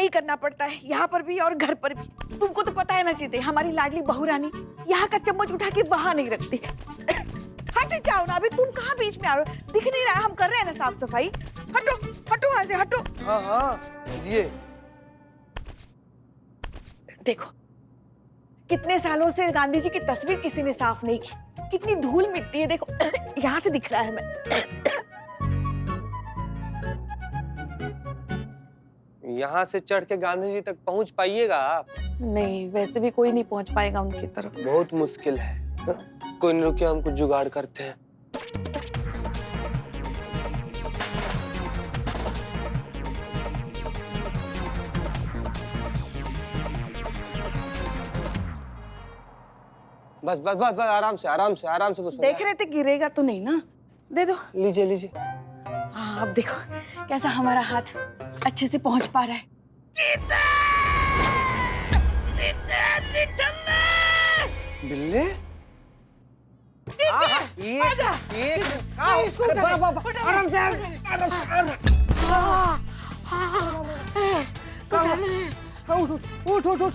में ही करना पड़ता है, यहाँ पर भी और घर पर भी। तुमको तो पता है ना चीते, हमारी लाडली बहू रानी यहाँ का चम्मच उठा के वहां नहीं रखती। हट जाओ ना, अभी तुम कहाँ बीच में आ रहे हो? दिख नहीं रहा हम कर रहे हैं ना साफ सफाई। हटो हटो वहां से, हटो। हाँ हाँ लीजिए। देखो कितने सालों से गांधी जी की तस्वीर किसी ने साफ नहीं की, कितनी धूल मिट्टी है। देखो यहाँ से दिख रहा है मैं। यहाँ से चढ़ के गांधी जी तक पहुंच पाइएगा आप? नहीं, वैसे भी कोई नहीं पहुंच पाएगा उनकी तरफ। बहुत मुश्किल है। कोई नहीं, रुकिए हम कुछ जुगाड़ करते हैं। बस बस बस बस, आराम से आराम से आराम से। बस देख रहे थे गिरेगा तो नहीं ना? दे दो। लीजिए लीजिए। हाँ अब देखो कैसा हमारा हाथ अच्छे से पहुंच पा रहा है। चीता! चीता, बिल्ले? आराम से उठ उठ उठ।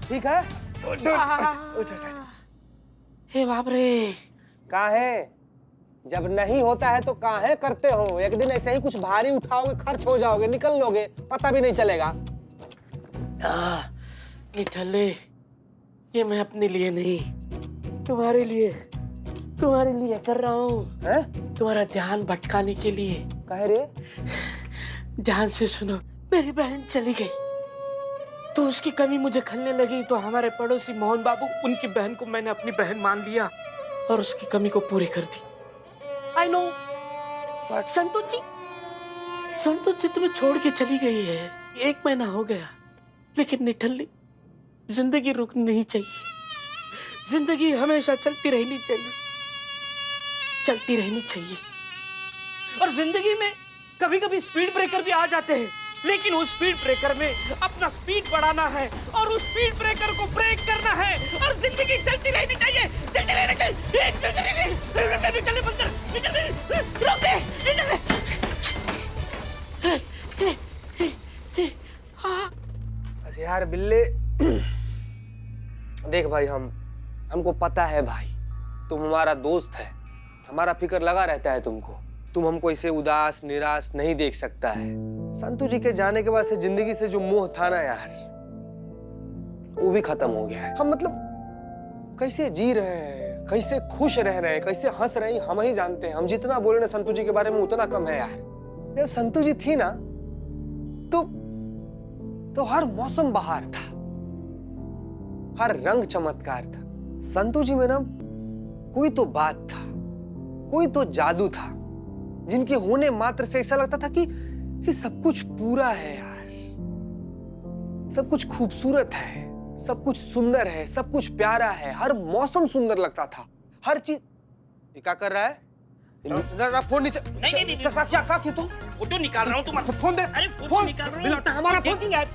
ठीक है? हे बाप रे, कहाँ है? जब नहीं होता है तो काहे करते हो? एक दिन ऐसे ही कुछ भारी उठाओगे, खर्च हो जाओगे, निकल लोगे, पता भी नहीं चलेगा। निठल्ले, ये मैं अपने लिए नहीं, तुम्हारे लिए कर रहा हूँ। तुम्हारा ध्यान भटकाने के लिए। कहे रे? ध्यान से सुनो, मेरी बहन चली गई तो उसकी कमी मुझे खलने लगी, तो हमारे पड़ोसी मोहन बाबू, उनकी बहन को मैंने अपनी बहन मान लिया और उसकी कमी को पूरी कर दी। आई नो, संतोष जी तुम्हें छोड़ के चली गई है, 1 महीना हो गया, लेकिन निठल्ली, जिंदगी रुकनी नहीं चाहिए, जिंदगी हमेशा चलती रहनी चाहिए। और जिंदगी में कभी कभी स्पीड ब्रेकर भी आ जाते हैं, लेकिन उस स्पीड ब्रेकर में अपना स्पीड बढ़ाना है और उस स्पीड ब्रेकर को ब्रेक करना है और जिंदगी चलती रहनी चाहिए, चलती रहनी चाहिए। निकलने बंद कर, रोक दे। बस यार बिल्ले, देख भाई, हमको पता है भाई, तुम हमारा दोस्त है, हमारा फिक्र लगा रहता है तुमको। तुम हमको इसे उदास निराश नहीं देख सकता है। संतू जी के जाने के बाद से जिंदगी से जो मोह था ना यार, वो भी खत्म हो गया है। हम मतलब कैसे जी रहे हैं, कैसे खुश रह रहे हैं, कैसे हंस रहे हैं, हम ही जानते हैं। हम जितना बोले ना संतू जी के बारे में उतना कम है यार। जब संतू जी थी ना तो हर मौसम बहार था, हर रंग चमत्कार था। संतू जी में ना कोई तो बात था, कोई तो जादू था, जिनके होने मात्र से ऐसा लगता था कि सब कुछ पूरा है यार, सब कुछ खूबसूरत है, सब कुछ सुंदर है, सब कुछ प्यारा है, हर मौसम सुंदर लगता था, हर चीज। ये क्या कर रहा है? फोन नीचे। नहीं। क्या किया तुम? फोटो निकाल रहा हूँ, तुम फोन दे। अरे फोटो निकाल रहा हूँ। हमारा फोन। डेटिंग ऐप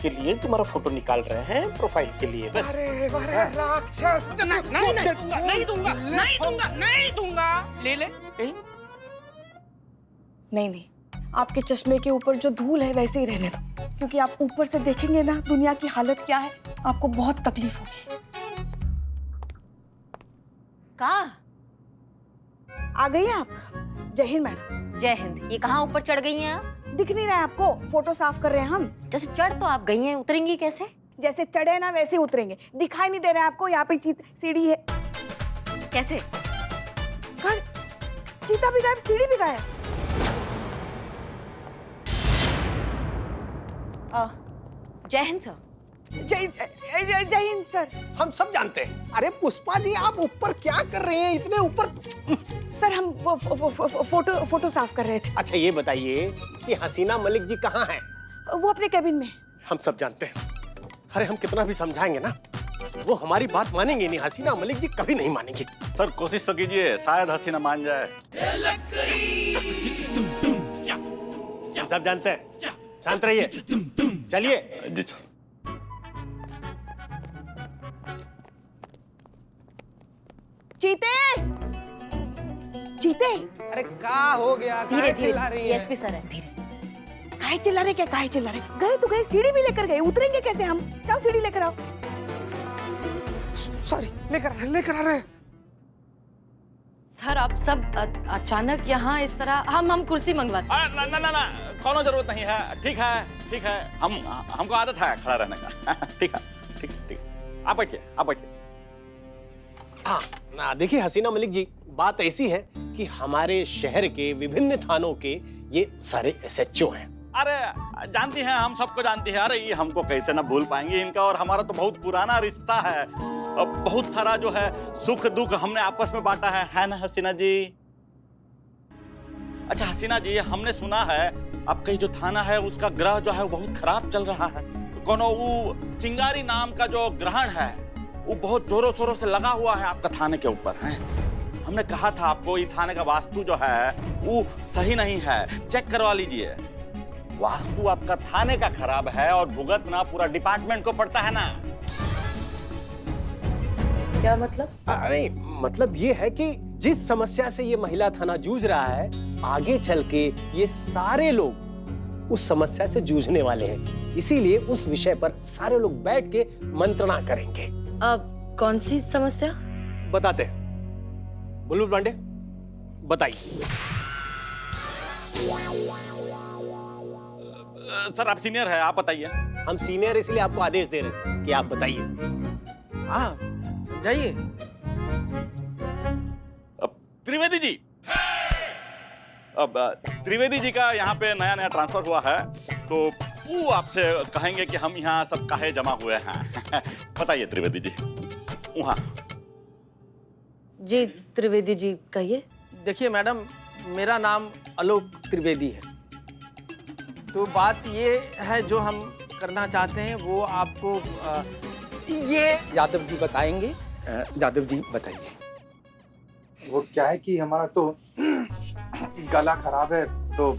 के लिए तुम्हारा फोटो निकाल रहे हैं, प्रोफाइल के लिए बस। अरे राक्षस! नहीं दूंगा। ले। नहीं, आपके चश्मे के ऊपर जो धूल है वैसे ही रहने दो, क्योंकि आप ऊपर से देखेंगे ना दुनिया की हालत क्या है, आपको बहुत तकलीफ होगी। कहाँ आ गई आप? जय हिंद मैडम। जय हिंद। ये कहाँ ऊपर चढ़ गई हैं आप? दिख नहीं रहा है आपको? फोटो साफ कर रहे हैं हम। जैसे चढ़ तो आप गई हैं, उतरेंगी कैसे? जैसे चढ़े ना वैसे उतरेंगे। दिखाई नहीं दे रहा है आपको? यहाँ पे सीढ़ी है। कैसे? चीता भी गायब, सीढ़ी भी गायब। जय हिंद सर। जय हिंद सर। हम सब जानते हैं। अरे पुष्पा जी, आप ऊपर क्या कर रहे हैं? इतने ऊपर? सर हम फोटो साफ कर रहे थे। अच्छा ये बताइए कि हसीना मलिक जी कहाँ हैं? वो अपने कैबिन में। हम सब जानते हैं। अरे हम कितना भी समझाएंगे ना, वो हमारी बात मानेंगे नहीं। हसीना मलिक जी कभी नहीं मानेंगे। सर कोशिश तो कीजिए, शायद हसीना मान जाए। हम सब जानते हैं। शांत रहिए। चलिए। जी सर। चीते! अरे का हो गया, धीरे काहे धीरे चिल्ला रही है? एसपी सर है, धीरे। काहे चिल्ला रहे, क्या काहे चिल्ला रहे? गए तो गए, सीढ़ी भी लेकर गए, उतरेंगे कैसे हम? जाओ सीढ़ी लेकर आओ। सॉरी, लेकर आ रहे हैं। सर आप सब अचानक यहाँ इस तरह हम कुर्सी मंगवाते। ना ना ना ना, कोनो जरूरत नहीं है। ठीक है, हमको आदत है खड़ा रहने का। ठीक है। आप बैठिए। हाँ ना, देखिए हसीना मलिक जी, बात ऐसी है कि हमारे शहर के विभिन्न थानों के ये सारे SHO हैं। अरे जानती हैं, हम सबको जानती है। अरे ये हमको कैसे ना भूल पाएंगे इनका और हमारा तो बहुत पुराना रिश्ता है। अब बहुत सारा जो है सुख दुख हमने आपस में बांटा है ना हसीना जी? अच्छा हसीना जी, हमने सुना है आपका जो थाना है उसका ग्रह जो है वो बहुत खराब चल रहा है। कोनो वो चिंगारी नाम का जो ग्रहण है वो बहुत जोरों शोरों से लगा हुआ है आपका थाने के ऊपर है। हमने कहा था आपको ये थाने का वास्तु जो है वो सही नहीं है, चेक करवा लीजिए। वास्तु आपका थाने का खराब है और भुगतना पूरा डिपार्टमेंट को पड़ता है ना। क्या मतलब? अरे मतलब ये है कि जिस समस्या से ये महिला थाना जूझ रहा है, आगे चल के ये सारे लोग उस समस्या से जूझने वाले हैं। इसीलिए उस विषय पर सारे लोग बैठ के मंत्रणा करेंगे। अब कौन सी समस्या? बताते हैं। बुलबुल पांडे बताइए। सर आप सीनियर है, आप बताइए। हम सीनियर इसलिए आपको आदेश दे रहे हैं कि आप बताइए। हाँ जाइए। अब त्रिवेदी जी, अब त्रिवेदी जी का यहाँ पे नया ट्रांसफर हुआ है, तो वो आपसे कहेंगे कि हम यहाँ सब काहे जमा हुए हैं। बताइए त्रिवेदी जी। वहाँ जी त्रिवेदी जी कहिए। देखिए मैडम, मेरा नाम आलोक त्रिवेदी है। तो बात ये है, जो हम करना चाहते हैं वो आपको ये यादव जी बताएंगे। यादव जी बताइए। वो क्या है कि हमारा तो गला खराब है, तो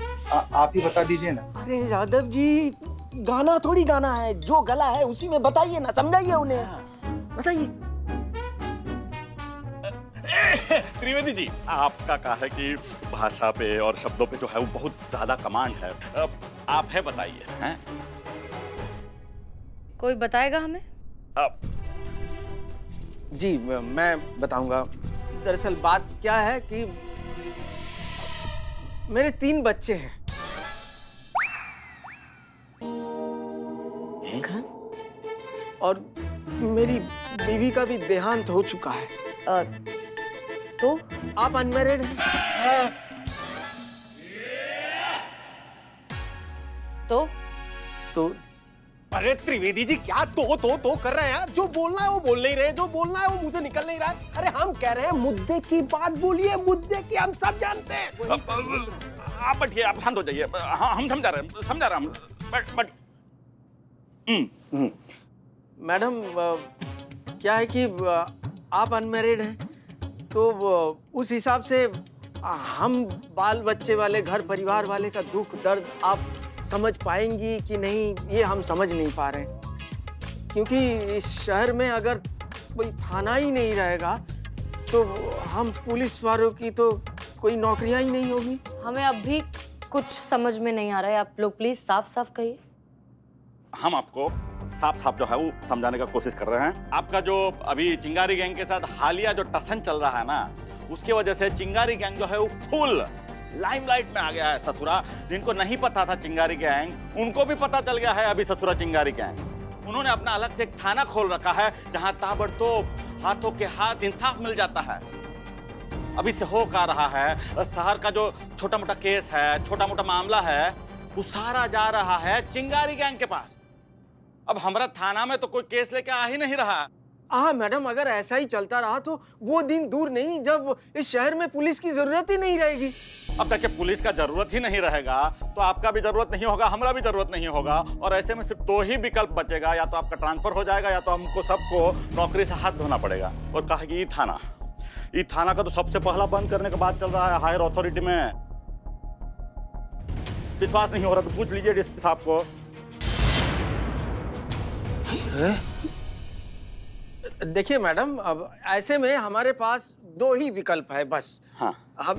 आप ही बता दीजिए ना। अरे यादव जी, गाना थोड़ी गाना है, जो गला है उसी में बताइए ना, समझाइए उन्हें। बताइए। त्रिवेदी जी, आपका कहा है कि भाषा पे और शब्दों पे जो है वो बहुत ज्यादा कमांड है। अब आप है बताइए। हैं? कोई बताएगा हमें? अब जी मैं बताऊंगा। दरअसल बात क्या है कि मेरे 3 बच्चे हैं। और मेरी बीवी का भी देहांत हो चुका है। तो आप अनमैरिड हैं? तो अरे त्रिवेदी जी, क्या तो कर रहे हैं? जो बोलना है वो बोल नहीं रहे, जो बोलना है वो मुंह से निकल नहीं रहा है। अरे हम कह रहे हैं मुद्दे की बात बोलिए, मुद्दे की हम सब जानते हैं। आप बैठिए, आप शांत हो जाइए। हम समझा रहे हैं। बट मैडम क्या है कि आप अनमैरिड हैं, तो उस हिसाब से हम बाल बच्चे वाले, घर परिवार वाले का दुख दर्द आप समझ पाएंगी कि नहीं, ये हम समझ नहीं पा रहे हैं। क्योंकि इस शहर में अगर कोई थाना ही नहीं रहेगा तो हम पुलिस वालों की तो कोई नौकरियां ही नहीं होगी। हमें अब भी कुछ समझ में नहीं आ रहा है, आप लोग प्लीज साफ साफ कहिए। हम आपको साफ जो है वो समझाने का कोशिश कर रहे हैं। आपका जो अभी चिंगारी गैंग के साथ हालिया जो टसन चल रहा है ना, उसकी वजह से चिंगारी गैंग जो है वो फुल लाइमलाइट में आ गया है। ससुरा, जिनको नहीं पता था चिंगारी गैंग, उनको भी पता चल गया है अभी ससुरा चिंगारी गैंग। उन्होंने अपना अलग से एक थाना खोल रखा है जहां ताबड़तोब हाथों के हाथ इंसाफ मिल जाता है। अभी से हो का रहा है, शहर का जो छोटा मोटा केस है, छोटा मोटा मामला है, वो सारा जा रहा है चिंगारी गैंग के पास। अब हमारा थाना में तो कोई केस लेके आ ही नहीं रहा। हाँ मैडम, अगर ऐसा ही चलता रहा तो वो दिन दूर नहीं जब इस शहर में पुलिस की जरूरत ही नहीं रहेगी। अब देखिए, पुलिस का जरूरत ही नहीं रहेगा तो आपका भी जरूरत नहीं होगा, हमारा भी जरूरत नहीं होगा, और ऐसे में सिर्फ 2 ही विकल्प बचेगा, या तो आपका ट्रांसफर हो जाएगा या तो हमको सबको नौकरी से हाथ धोना पड़ेगा। और कहा कि ये थाना का तो सबसे पहला बंद करने का बात चल रहा है हायर अथॉरिटी में। विश्वास नहीं हो रहा तो पूछ लीजिए डीएसपी साहब को। देखिए मैडम, अब ऐसे में हमारे पास 2 ही विकल्प है बस। हाँ। अब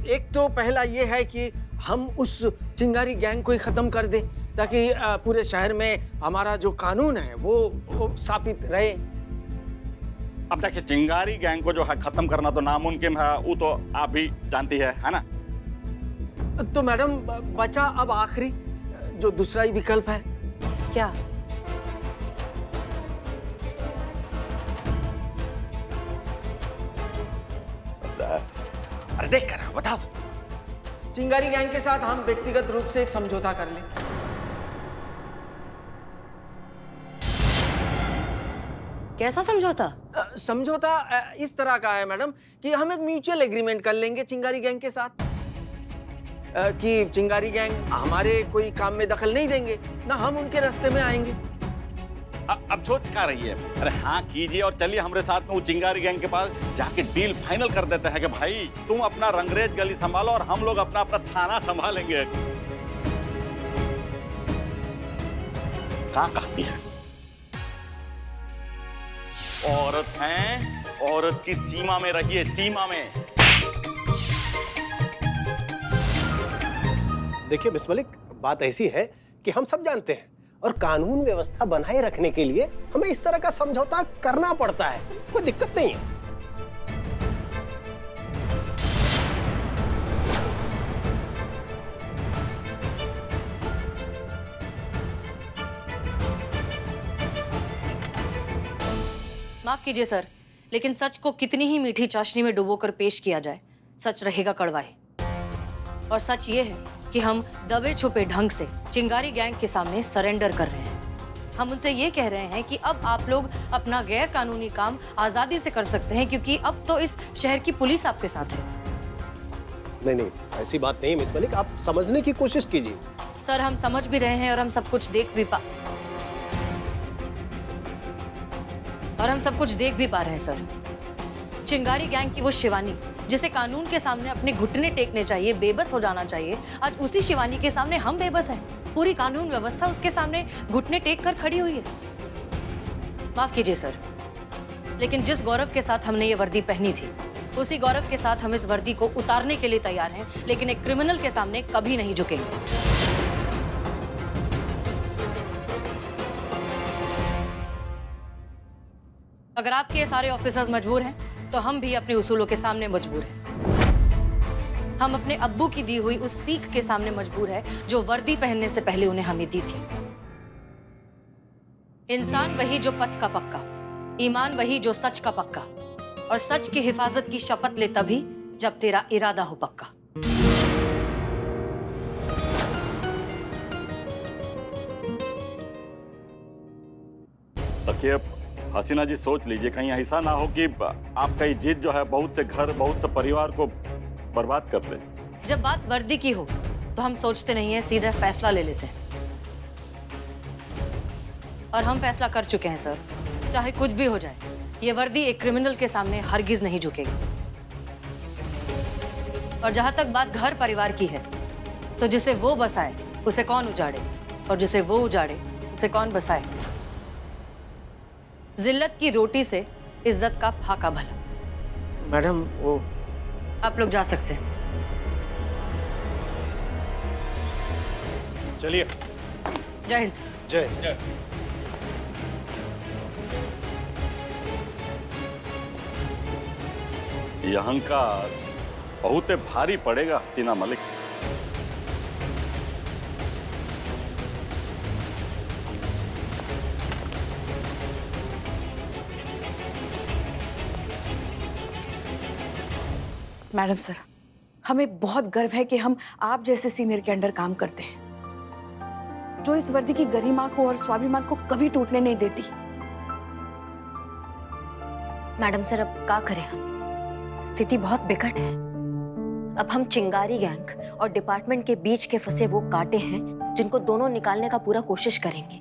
एक तो पहला ये है कि हम उस चिंगारी गैंग को ही खत्म कर दें ताकि पूरे शहर में हमारा जो कानून है वो स्थापित रहे। अब देखिए, चिंगारी गैंग को जो है खत्म करना तो नामुमकिन है, वो तो आप भी जानती है ना? तो मैडम बचा अब आखिरी जो दूसरा ही विकल्प है। क्या? अरे देख कर बताओ। चिंगारी गैंग के साथ हम व्यक्तिगत रूप से एक समझौता कर लें। कैसा समझौता? समझौता इस तरह का है मैडम कि हम एक म्यूचुअल एग्रीमेंट कर लेंगे चिंगारी गैंग के साथ कि चिंगारी गैंग हमारे कोई काम में दखल नहीं देंगे, ना हम उनके रास्ते में आएंगे। अब सोच क्या रही है? अरे हाँ कीजिए और चलिए हमारे साथ में वो चिंगारी गैंग के पास जाके डील फाइनल कर देते हैं कि भाई तुम अपना रंगरेज गली संभालो और हम लोग अपना अपना थाना संभालेंगे। कहाँ कहती है? औरत हैं, औरत की सीमा में रहिए, सीमा में। देखिए मिस मलिक, बात ऐसी है कि हम सब जानते हैं और कानून व्यवस्था बनाए रखने के लिए हमें इस तरह का समझौता करना पड़ता है, कोई दिक्कत नहीं है। माफ कीजिए सर, लेकिन सच को कितनी ही मीठी चाशनी में डुबोकर पेश किया जाए, सच रहेगा कड़वा ही। और सच ये है कि हम दबे छुपे ढंग से चिंगारी गैंग के सामने सरेंडर कर रहे हैं। हम उनसे ये कह रहे हैं कि अब आप लोग अपना गैर कानूनी काम आजादी से कर सकते हैं क्योंकि अब तो इस शहर की पुलिस आपके साथ है। नहीं नहीं, ऐसी बात नहीं मिस मलिक, आप समझने की कोशिश कीजिए। सर हम समझ भी रहे हैं और हम सब कुछ देख भी पा रहे हैं सर। चिंगारी गैंग की वो शिवानी जिसे कानून के सामने अपने घुटने टेकने चाहिए, बेबस हो जाना चाहिए, आज उसी शिवानी के सामने हम बेबस हैं। पूरी कानून व्यवस्था उसके सामने घुटने टेक कर खड़ी हुई है। माफ कीजिए सर, लेकिन जिस गौरव के साथ हमने ये वर्दी पहनी थी उसी गौरव के साथ हम इस वर्दी को उतारने के लिए तैयार हैं, लेकिन एक क्रिमिनल के सामने कभी नहीं झुकेंगे। अगर आपके ये सारे ऑफिसर्स मजबूर हैं तो हम भी अपने उसूलों के सामने मजबूर हैं। हम अपने अब्बू की दी हुई उस सीख के सामने मजबूर है जो वर्दी पहनने से पहले उन्हें हमें दी थी। इंसान वही जो पथ का पक्का, ईमान वही जो सच का पक्का, और सच की हिफाजत की शपथ ले तभी जब तेरा इरादा हो पक्का। तकिए हसीना जी, सोच लीजिए कहीं ऐसा ना हो कि आपका ये जिद जो है बहुत से घर, बहुत से परिवार को बर्बाद कर दे। जब बात वर्दी की हो तो हम सोचते नहीं है, सीधा फैसला ले लेते हैं। और हम फैसला कर चुके हैं सर, चाहे कुछ भी हो जाए ये वर्दी एक क्रिमिनल के सामने हरगिज नहीं झुकेगी। और जहां तक बात घर परिवार की है तो जिसे वो बसाए उसे कौन उजाड़े, और जिसे वो उजाड़े उसे कौन बसाए। जिल्लत की रोटी से इज्जत का फाका भला। मैडम वो आप लोग जा सकते हैं। चलिए। जय हिंद। जय। ये अहंकार बहुत भारी पड़ेगा हसीना मलिक। मैडम सर, हमें बहुत गर्व है कि हम आप जैसे सीनियर के अंडर काम करते हैं जो इस वर्दी की गरिमा को और स्वाभिमान को कभी टूटने नहीं देती। मैडम सर, अब क्या करें हम? स्थिति बहुत बिकट है। अब हम चिंगारी गैंग और डिपार्टमेंट के बीच के फंसे वो कांटे हैं जिनको दोनों निकालने का पूरा कोशिश करेंगे।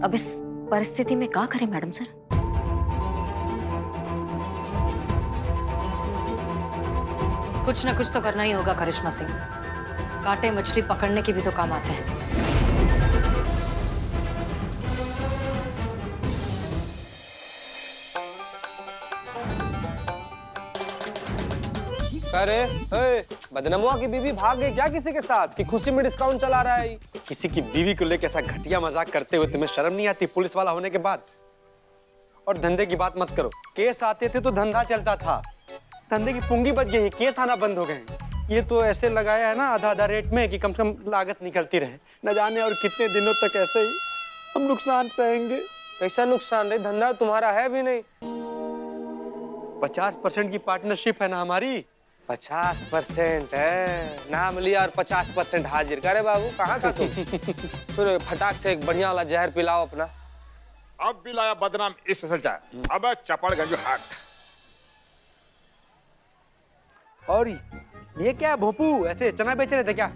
अब इस परिस्थिति में क्या करें मैडम सर? कुछ ना कुछ तो करना ही होगा करिश्मा सिंह। कांटे मछली पकड़ने के भी तो काम आते हैं। अरे बदनमुआ की बीवी भाग गई क्या किसी के साथ कि खुशी में डिस्काउंट चला रहा है? किसी की बीवी को लेकर ऐसा घटिया मजाक करते हुए तुम्हें शर्म नहीं आती पुलिस वाला होने के बाद? और धंधे की बात मत करो, केस आते थे तो धंधा चलता था, धंधे की पूंगी बच गई है, केस आना बंद हो गए। ये तो ऐसे लगाया है ना आधा आधा रेट में कि कम से कम लागत निकलती रहे, न जाने और कितने दिनों तक ऐसे ही हम नुकसान सहेंगे। कैसा नुकसान रे? धंधा तुम्हारा है भी नहीं। 50% की पार्टनरशिप है ना हमारी। 50% है, नाम लिया और 50% हाजिर। करे बाबू कहाँ था तुम? फिर फटाक से एक बढ़िया वाला जहर पिलाओ अपना। अब भी लाया बदनाम स्पेशल चाय। अब चपड़गंज हाट। और ये क्या भोपू, ऐसे चना बेच रहे थे क्या?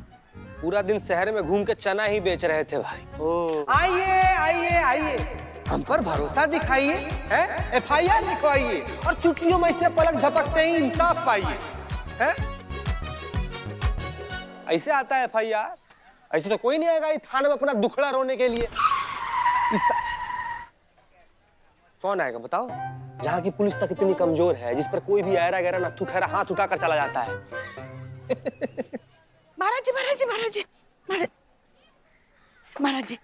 पूरा दिन शहर में घूम के चना ही बेच रहे थे भाई। ओ आइए आइए आइए, हम पर भरोसा दिखाइए, हैं? FIR लिखवाइए और चुटकियों में से पलक झपकते ही इंसाफ पाइए, हैं? ऐसे आता है FIR? ऐसे तो कोई नहीं आएगा इस थाने में अपना दुखड़ा रोने के लिए। कौन आएगा बताओ? जहाँ की पुलिस तक इतनी कमजोर है, जिस पर कोई भी ऐरा गैरा नत्थु खैरा हाथ उठाकर चला जाता है। महाराज जी महाराज जी महाराज जी महाराज जी,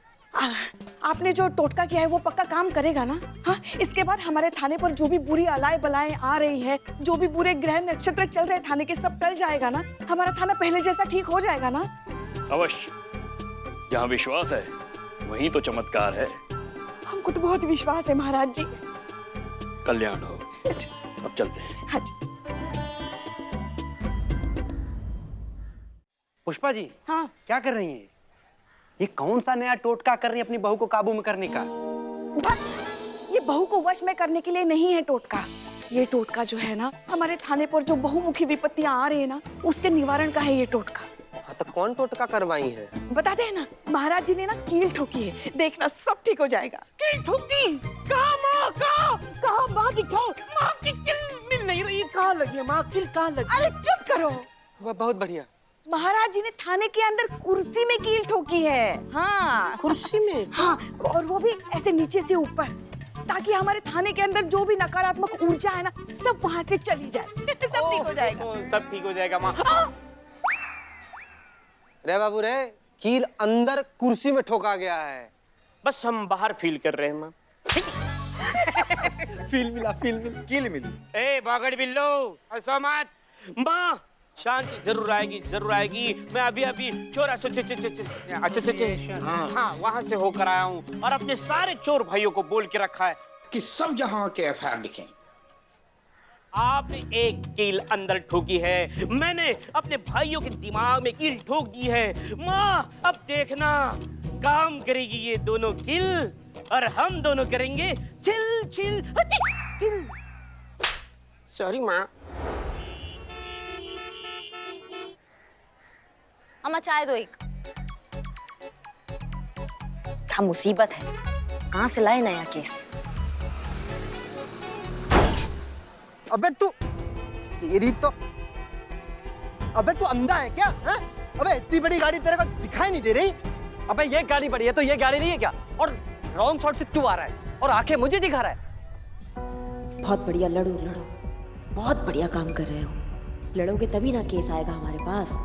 आपने जो टोटका किया है वो पक्का काम करेगा ना? हाँ, इसके बाद हमारे थाने पर जो भी बुरी अलाय बलाएं आ रही है, जो भी बुरे ग्रह नक्षत्र चल रहे थाने के, सब टल जाएगा ना? हमारा थाना पहले जैसा ठीक हो जाएगा ना? अवश्य, जहाँ विश्वास है वहीं तो चमत्कार है। हमको तो बहुत विश्वास है महाराज जी। कल्याण हो। अब चलते हैं। हाँ जी। पुष्पा जी, हाँ, क्या कर रही हैं? ये कौन सा नया टोटका कर रही है अपनी बहू को काबू में करने का? बस ये बहू को वश में करने के लिए नहीं है टोटका। ये टोटका जो है ना, हमारे थाने पर जो बहुमुखी विपत्तियां आ रही है ना, उसके निवारण का है ये टोटका। हाँ, तो कौन टोटका करवाई है? बताते हैं ना, महाराज जी ने ना कील ठोकी है, देखना सब ठीक हो जाएगा। कील ठोकी? कहाँ माँ? कहाँ माँ दिखाओ? माँ की कील मिल नहीं रही, कहाँ लगी है माँ कील? कहाँ लगी? अरे चुप करो। वह बहुत बढ़िया। महाराज जी ने थाने के अंदर कुर्सी में कील ठोकी है। हाँ, कुर्सी में? हाँ, और वो भी ऐसे नीचे से ऊपर, ताकि हमारे थाने के अंदर जो भी नकारात्मक ऊर्जा है ना, सब वहाँ से चली जाए। सब ठीक हो जाएगा। सब ठीक हो जाएगा माँ। रे बाबू रे, कील अंदर कुर्सी में ठोका गया है। बस हम बाहर फील कर रहे हैं माँ। फील मिला कील मिली। ए बागड़ बिल्लो, ऐसा मत। माँ शांति जरूर आएगी। मैं अभी चोर हाँ वहाँ से होकर आया हूँ और अपने सारे चोर भाइयों को बोल के रखा है कि सब यहाँ के FIR लिखें। आपने एक कील अंदर ठोकी है, मैंने अपने भाइयों के दिमाग में कील ठोक दी है। माँ अब देखना, काम करेगी ये दोनों कील और हम दोनों करेंगे चिल। सॉरी माँ। अम्मा चाय दो एक। क्या मुसीबत है, कहाँ से लाए नया केस? अबे तू तेरी तो, अबे तू अंधा है क्या? है? अबे इतनी बड़ी गाड़ी तेरे को दिखाई नहीं दे रही? अबे ये गाड़ी बड़ी है तो ये गाड़ी नहीं है क्या? और रॉन्ग शॉट से तू आ रहा है और आंखें मुझे दिखा रहा है। बहुत बढ़िया, लड़ो, बहुत बढ़िया काम कर रहे हो। लड़ोगे तभी ना केस आएगा हमारे पास।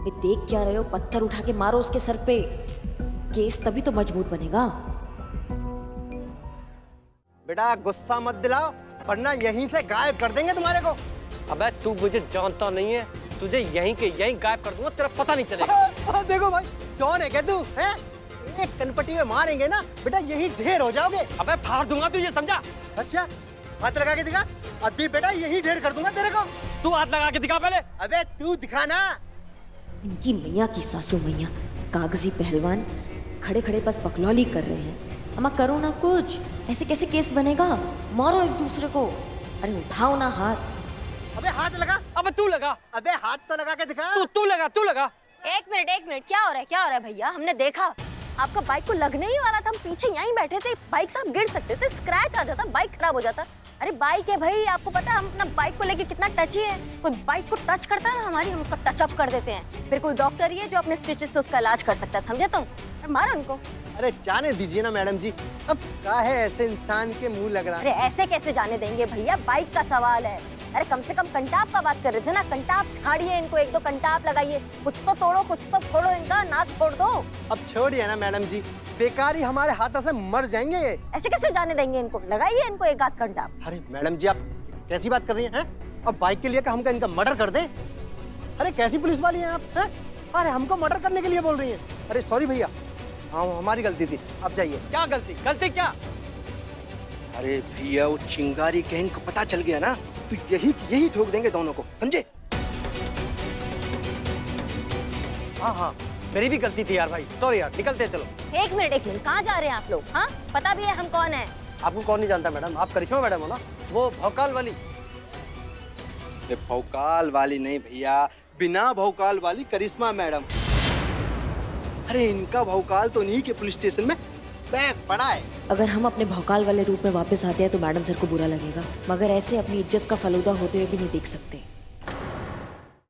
ये देख क्या रहे हो? पत्थर उठा के मारो उसके सर पे, केस तभी तो मजबूत बनेगा। बेटा गुस्सा मत दिलाओ, वरना यहीं से गायब कर देंगे तुम्हारे को। अबे तू मुझे जानता नहीं है, तुझे यहीं के यहीं गायब कर दूंगा, तेरा पता नहीं चलेगा। देखो भाई, कौन है क्या तू? हैं? एक कनपट्टी में मारेंगे ना बेटा, यही ढेर हो जाओगे। अबे फाड़ दूंगा, तू ये समझा? अच्छा, हाथ लगा के दिखा। अभी बेटा यही ढेर कर दूंगा तेरे को। तू हाथ लगा के दिखा पहले। अबे तू दिखा ना। इनकी मैया की सासू मैया, कागजी पहलवान खड़े खड़े बस बकलौली कर रहे हैं। अम्मा करो ना कुछ, ऐसे कैसे केस बनेगा? मारो एक दूसरे को। अरे उठाओ ना हाथ। अबे हाथ लगा। अबे तू लगा। अबे हाथ तो लगा के दिखा। तू लगा। एक मिनट, क्या हो रहा है भैया? हमने देखा आपका बाइक को लगने ही वाला था, हम पीछे यहीं बैठे थे, बाइक से आप गिर सकते थे, स्क्रैच आ जाता, बाइक खराब हो जाता। अरे बाइक है भाई, आपको पता है हम अपना बाइक को लेके कितना टची है। कोई बाइक को टच करता है ना हमारी, हम उसका टचअप कर देते हैं। फिर कोई डॉक्टर ही है जो अपने स्टिचेस से उसका इलाज कर सकता है, समझे तुम? मारा उनको। अरे जाने दीजिए ना मैडम जी, अब क्या है ऐसे इंसान के मुंह लग रहा अरे ऐसे कैसे जाने देंगे भैया, बाइक का सवाल है। अरे कम से कम कंटाप का बात कर रहे थे ना, कंटाप छाड़िए इनको, एक दो कंटाप लगाइए, कुछ तो तोड़ो कुछ तो फोड़ो, इनका नाक छोड़ दो। अब छोड़िए ना मैडम जी, बेकार ही हमारे हाथों से मर जाएंगे ये। ऐसे कैसे जाने देंगे इनको, लगाइए इनको एक आध कंटाप। अरे मैडम जी, आप कैसी बात कर रही हैं? अब बाइक के लिए हम इनका मर्डर कर दें? अरे कैसी पुलिस वाली हैं आप हैं? अरे हमको मर्डर करने के लिए बोल रही हैं? अरे सॉरी भैया, हाँ हमारी गलती थी, आप जाइए। क्या गलती? गलती क्या? अरे भैया, वो चिंगारी गैंग को पता चल गया ना, तो यही ठोक देंगे दोनों को, समझे? हाँ, मेरी भी गलती थी यार भाई, सॉरी यार, निकलते चलो। एक मिनट, कहाँ जा रहे हैं आप लोग? हाँ, पता भी है हम कौन है? आपको कौन नहीं जानता मैडम, आप करिश्मा मैडम हो ना, वो भौकाल वाली। ये भौकाल वाली नहीं भैया, बिना भौकाल वाली करिश्मा मैडम। अरे इनका भौकाल तो नहीं के पुलिस स्टेशन में बैग पड़ा है। अगर हम अपने भौकाल वाले रूप में वापस आते हैं तो मैडम सर को बुरा लगेगा, मगर ऐसे अपनी इज्जत का फलूदा होते हुए भी नहीं देख सकते।